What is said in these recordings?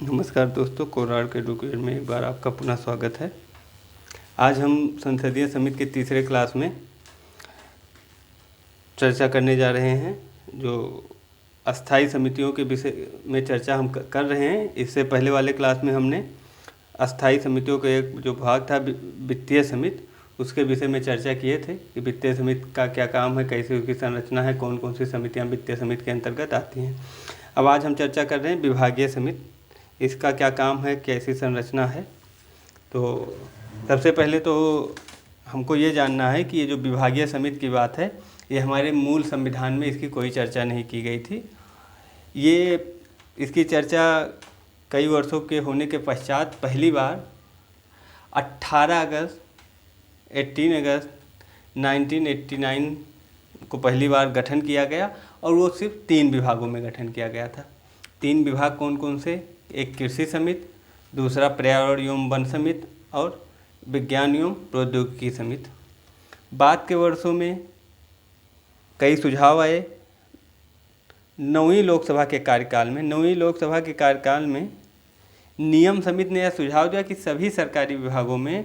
नमस्कार दोस्तों, कोरार के एडवोकेट में एक बार आपका पुनः स्वागत है। आज हम संसदीय समिति के तीसरे क्लास में चर्चा करने जा रहे हैं। जो अस्थाई समितियों के विषय में चर्चा हम कर रहे हैं। इससे पहले वाले क्लास में हमने अस्थाई समितियों का एक जो भाग था वित्तीय समिति, उसके विषय में चर्चा किए थे कि वित्तीय समिति का क्या काम है, कैसे उसकी संरचना है, कौन कौन सी समितियाँ वित्तीय समिति के अंतर्गत आती हैं। अब आज हम चर्चा कर रहे हैं विभागीय समिति, इसका क्या काम है, कैसी संरचना है। तो सबसे पहले तो हमको ये जानना है कि ये जो विभागीय समिति की बात है, ये हमारे मूल संविधान में इसकी कोई चर्चा नहीं की गई थी। इसकी चर्चा कई वर्षों के होने के पश्चात पहली बार 18 अगस्त 1989 को पहली बार गठन किया गया, और वो सिर्फ 3 विभागों में गठन किया गया था। 3 विभाग कौन कौन से? एक कृषि समिति, दूसरा पर्यावरण एवं वन समिति, और विज्ञान एवं प्रौद्योगिकी समिति। बाद के वर्षों में कई सुझाव आए। 9वीं लोकसभा के कार्यकाल में नियम समिति ने यह सुझाव दिया कि सभी सरकारी विभागों में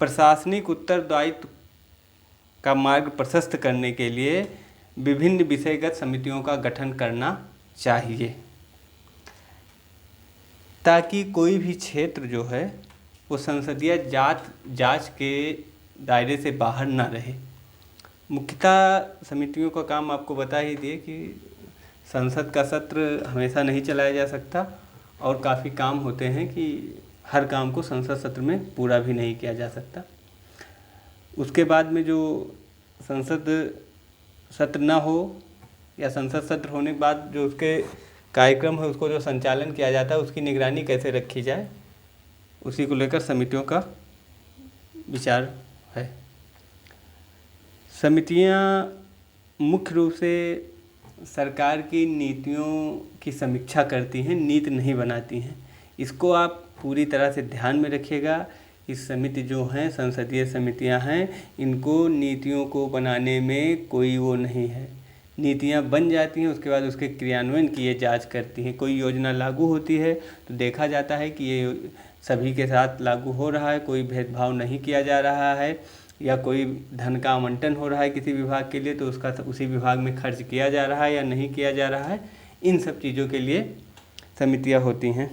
प्रशासनिक उत्तरदायित्व का मार्ग प्रशस्त करने के लिए विभिन्न विषयगत समितियों का गठन करना चाहिए, ताकि कोई भी क्षेत्र जो है वो संसदीय जांच के दायरे से बाहर ना रहे। मुख्यतः समितियों का काम आपको बता ही दिए कि संसद का सत्र हमेशा नहीं चलाया जा सकता, और काफ़ी काम होते हैं कि हर काम को संसद सत्र में पूरा भी नहीं किया जा सकता। उसके बाद में जो संसद सत्र ना हो या संसद सत्र होने के बाद जो उसके कार्यक्रम है, उसको जो संचालन किया जाता है, उसकी निगरानी कैसे रखी जाए, उसी को लेकर समितियों का विचार है। समितियां मुख्य रूप से सरकार की नीतियों की समीक्षा करती हैं, नीति नहीं बनाती हैं। इसको आप पूरी तरह से ध्यान में रखिएगा। इस समिति जो हैं, संसदीय समितियां हैं, इनको नीतियों को बनाने में कोई वो नहीं है। नीतियां बन जाती हैं, उसके बाद उसके क्रियान्वयन की ये जांच करती हैं। कोई योजना लागू होती है तो देखा जाता है कि ये सभी के साथ लागू हो रहा है, कोई भेदभाव नहीं किया जा रहा है, या कोई धन का आवंटन हो रहा है किसी विभाग के लिए तो उसका उसी विभाग में खर्च किया जा रहा है या नहीं किया जा रहा है। इन सब चीज़ों के लिए समितियां होती हैं।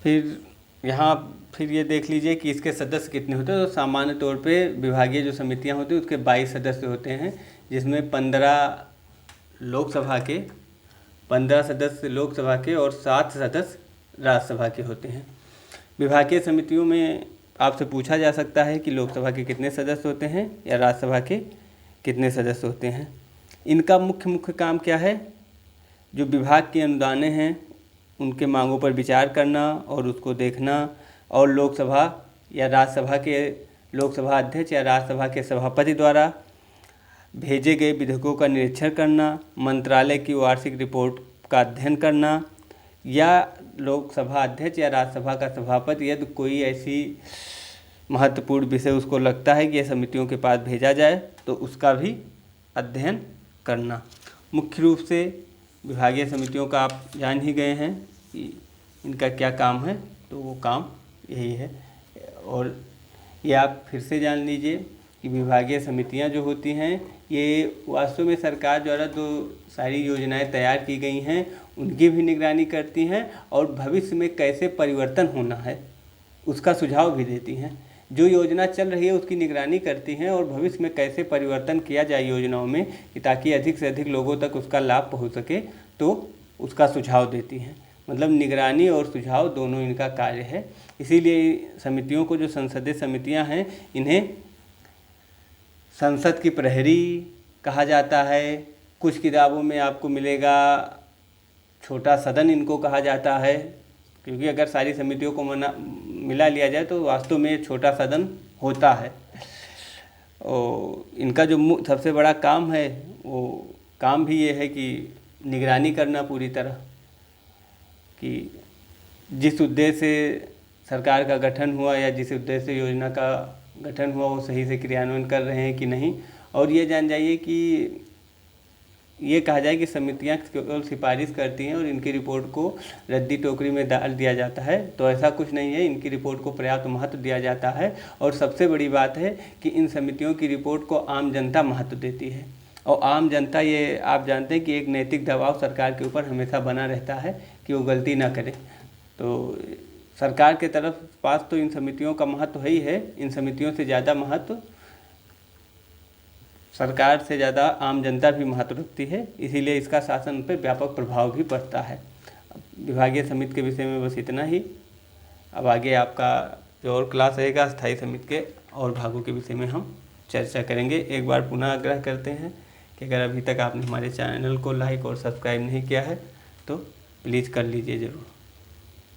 फिर ये देख लीजिए कि इसके सदस्य कितने होते हैं। तो सामान्य तौर पे विभागीय जो समितियां होती हैं उसके 22 सदस्य होते हैं, जिसमें 15 सदस्य लोकसभा के और 7 सदस्य राज्यसभा के होते हैं। विभागीय समितियों में आपसे पूछा जा सकता है कि लोकसभा के कितने सदस्य होते हैं या राज्यसभा के कितने सदस्य होते हैं। इनका मुख्य काम क्या है? जो विभाग की अनुदानें हैं उनके मांगों पर विचार करना और उसको देखना, और लोकसभा अध्यक्ष या राज्यसभा के सभापति द्वारा भेजे गए विधेयकों का निरीक्षण करना, मंत्रालय की वार्षिक रिपोर्ट का अध्ययन करना, या लोकसभा अध्यक्ष या राज्यसभा का सभापति यदि कोई ऐसी महत्वपूर्ण विषय उसको लगता है कि यह समितियों के पास भेजा जाए तो उसका भी अध्ययन करना। मुख्य रूप से विभागीय समितियों का आप जान ही गए हैं कि इनका क्या काम है, तो वो काम यही है। और ये आप फिर से जान लीजिए कि विभागीय समितियां जो होती हैं ये वास्तव में सरकार द्वारा जो सारी योजनाएं तैयार की गई हैं उनकी भी निगरानी करती हैं, और भविष्य में कैसे परिवर्तन होना है उसका सुझाव भी देती हैं। जो योजना चल रही है उसकी निगरानी करती हैं, और भविष्य में कैसे परिवर्तन किया जाए योजनाओं में कि ताकि अधिक से अधिक लोगों तक उसका लाभ पहुंच सके, तो उसका सुझाव देती हैं। मतलब निगरानी और सुझाव दोनों इनका कार्य है। इसीलिए समितियों को, जो संसदीय समितियां हैं, इन्हें संसद की प्रहरी कहा जाता है। कुछ किताबों में आपको मिलेगा छोटा सदन इनको कहा जाता है, क्योंकि अगर सारी समितियों को मिला लिया जाए तो वास्तव में छोटा सदन होता है। और इनका जो सबसे बड़ा काम है वो काम भी ये है कि निगरानी करना पूरी तरह, कि जिस उद्देश्य से सरकार का गठन हुआ या जिस उद्देश्य से योजना का गठन हुआ वो सही से क्रियान्वयन कर रहे हैं कि नहीं। और ये जान जाइए कि ये कहा जाए कि समितियां केवल सिफारिश करती हैं और इनकी रिपोर्ट को रद्दी टोकरी में डाल दिया जाता है, तो ऐसा कुछ नहीं है। इनकी रिपोर्ट को पर्याप्त महत्व दिया जाता है और सबसे बड़ी बात है कि इन समितियों की रिपोर्ट को आम जनता महत्व देती है। और आम जनता, ये आप जानते हैं कि एक नैतिक दबाव सरकार के ऊपर हमेशा बना रहता है कि वो गलती ना करे। तो सरकार के तरफ पास तो इन समितियों का महत्व है ही है, इन समितियों से ज़्यादा महत्व सरकार से ज़्यादा आम जनता भी महत्व रखती है, इसीलिए इसका शासन पर व्यापक प्रभाव भी पड़ता है। विभागीय समिति के विषय में बस इतना ही। अब आगे आपका जो और क्लास रहेगा स्थायी समिति के और भागों के विषय में हम चर्चा करेंगे। एक बार पुनः आग्रह करते हैं कि अगर अभी तक आपने हमारे चैनल को लाइक और सब्सक्राइब नहीं किया है तो प्लीज़ कर लीजिए ज़रूर।